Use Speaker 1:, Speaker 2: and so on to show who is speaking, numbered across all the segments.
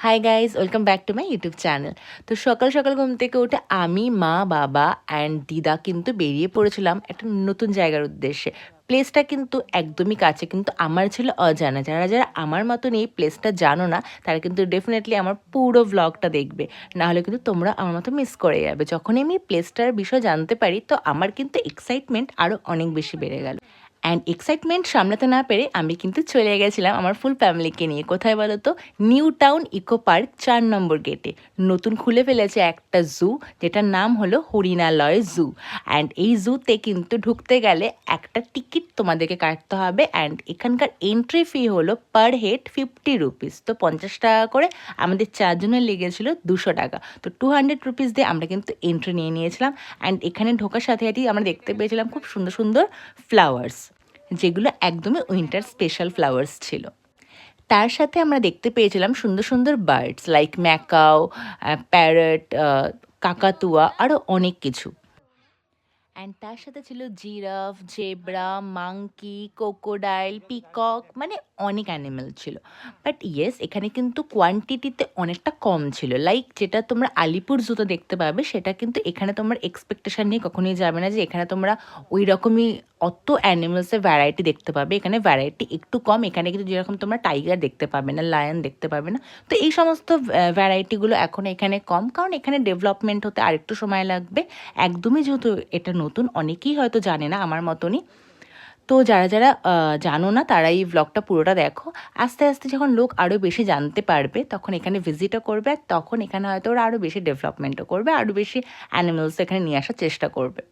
Speaker 1: Hi guys, welcome back to my YouTube channel. তো সকাল সকাল ঘুম থেকে উঠে আমি, মা, বাবা অ্যান্ড দিদা কিন্তু বেরিয়ে পড়েছিলাম একটা নতুন জায়গার উদ্দেশ্যে। প্লেসটা কিন্তু একদমই কাছে, কিন্তু আমার ছিল অজানা। যারা যারা আমার মতন এই প্লেসটা জানো না, তারা কিন্তু ডেফিনেটলি আমার পুরো ভ্লগটা দেখবে, নাহলে কিন্তু তোমরা আমার মতো মিস করে যাবে। যখনই আমি প্লেসটার বিষয় জানতে পারি, তো আমার কিন্তু এক্সাইটমেন্ট আরও অনেক বেশি বেড়ে গেল। অ্যান্ড এক্সাইটমেন্ট সামলাতে না পেরে আমি কিন্তু চলে গেছিলাম আমার ফুল ফ্যামিলিকে নিয়ে। কোথায় বলো তো? নিউ টাউন ইকো পার্ক 4 নম্বর গেটে নতুন খুলে ফেলেছে একটা জু, যেটার নাম হলো হরিণালয় জু। অ্যান্ড এই জুতে কিন্তু ঢুকতে গেলে একটা টিকিট তোমাদেরকে কাটতে হবে। অ্যান্ড এখানকার এন্ট্রি ফি হলো পার হেড 50 রুপিস। তো 50 টাকা করে আমাদের চারজনের লেগেছিল 200 টাকা। তো 200 রুপিস দিয়ে আমরা কিন্তু এন্ট্রি নিয়ে নিয়েছিলাম। অ্যান্ড এখানে ঢোকার সাথে সাথেই আমরা দেখতে পেয়েছিলাম খুব সুন্দর সুন্দর ফ্লাওয়ার্স, যেগুলো একদমই উইন্টার স্পেশাল ফ্লাওয়ার্স ছিল। তার সাথে আমরা দেখতে পেয়েছিলাম সুন্দর সুন্দর বার্ডস লাইক ম্যাকাও, প্যারট, কাকাতুয়া, আরও অনেক কিছু। অ্যান্ড তার সাথে ছিল giraffe, zebra, monkey, crocodile, peacock, মানে অনেক অ্যানিমেল ছিল। বাট ইয়েস, এখানে কিন্তু কোয়ান্টিটিতে অনেকটা কম ছিল। লাইক যেটা তোমরা আলিপুর জুতো দেখতে পাবে, সেটা কিন্তু এখানে তোমার এক্সপেকটেশন নিয়ে কখনোই যাবে না যে এখানে তোমরা ওই রকমই অত অ্যানিমেলসের ভ্যারাইটি দেখতে পাবে। এখানে ভ্যারাইটি একটু কম। এখানে কিন্তু যেরকম তোমরা টাইগার দেখতে পাবে না, লায়ন দেখতে পাবে না, তো এই সমস্ত ভ্যারাইটিগুলো এখন এখানে কম, কারণ এখানে ডেভেলপমেন্ট হতে আরেকটু সময় লাগবে। একদমই যেহেতু এটা নতুন, অনেকেই হয়তো জানে না আমার মতনই। তো যারা যারা জানো না, তারা এই ব্লগটা পুরোটা দেখো। আস্তে আস্তে যখন লোক আরও বেশি জানতে পারবে, তখন এখানে ভিজিটও করবে, আর তখন এখানে হয়তো ওরা আরও বেশি ডেভেলপমেন্টও করবে, আরও বেশি অ্যানিমেলস এখানে নিয়ে আসার চেষ্টা করবে।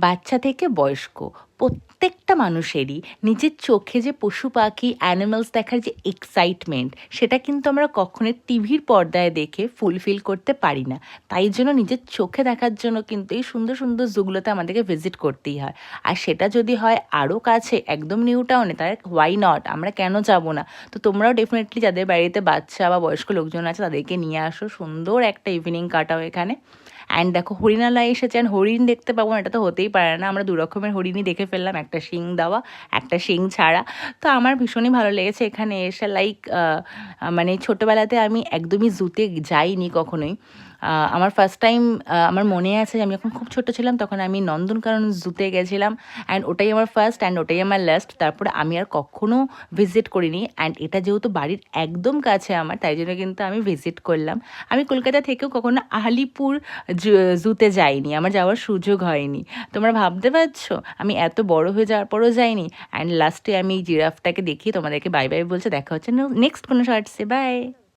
Speaker 1: বাচ্চা থেকে বয়স্ক প্রত্যেকটা মানুষেরই নিজের চোখে যে পশু পাখি অ্যানিমালস দেখার যে এক্সাইটমেন্ট, সেটা কিন্তু আমরা কখনোই টিভির পর্দায় দেখে ফুলফিল করতে পারি না। তাই জন্য নিজের চোখে দেখার জন্য কিন্তু এই সুন্দর সুন্দর জুগুলোতে আমাদেরকে ভিজিট করতেই হয়। আর সেটা যদি হয় আরও কাছে, একদম নিউ টাউনে, তাহলে হোয়াই নট, আমরা কেন যাব না? তো তোমরাও ডেফিনেটলি যাদের বাড়িতে বাচ্চা বা বয়স্ক লোকজন আছে, তাদেরকে নিয়ে আসো, সুন্দর একটা ইভিনিং কাটাও এখানে। অ্যান্ড দেখো, হরিণালয় এসেছে, অ্যান্ড হরিণ দেখতে পাবো না, এটা তো হতেই পারে না। আমরা দু রকমের হরিণই দেখে ফেললাম, একটা শিং দেওয়া, একটা শিং ছাড়া। তো আমার ভীষণই ভালো লেগেছে এখানে এসে। লাইক মানে ছোটোবেলাতে আমি একদমই জুতে যাইনি কখনোই। আমার ফার্স্ট টাইম, আমার মনে আছে যে আমি যখন খুব ছোটো ছিলাম, তখন আমি নন্দনকানন জুতে গেছিলাম। অ্যান্ড ওটাই আমার ফার্স্ট, অ্যান্ড ওটাই আমার লাস্ট। তারপরে আমি আর কখনও ভিজিট করিনি। অ্যান্ড এটা যেহেতু বাড়ির একদম কাছে আমার, তাই জন্য কিন্তু আমি ভিজিট করলাম। আমি কলকাতা থেকেও কখনো আলিপুর জুতে যাইনি, আমার যাওয়ার সুযোগ হয়নি। তোমরা ভাবতে পারছো আমি এত বড় হয়ে যাওয়ার পরও যাইনি। অ্যান্ড লাস্টে আমি এই জিরাফটাকে দেখিয়ে তোমাদেরকে বাই বাই বলছে। দেখা হচ্ছে নেক্সট কোনো শর্টসে। বাই।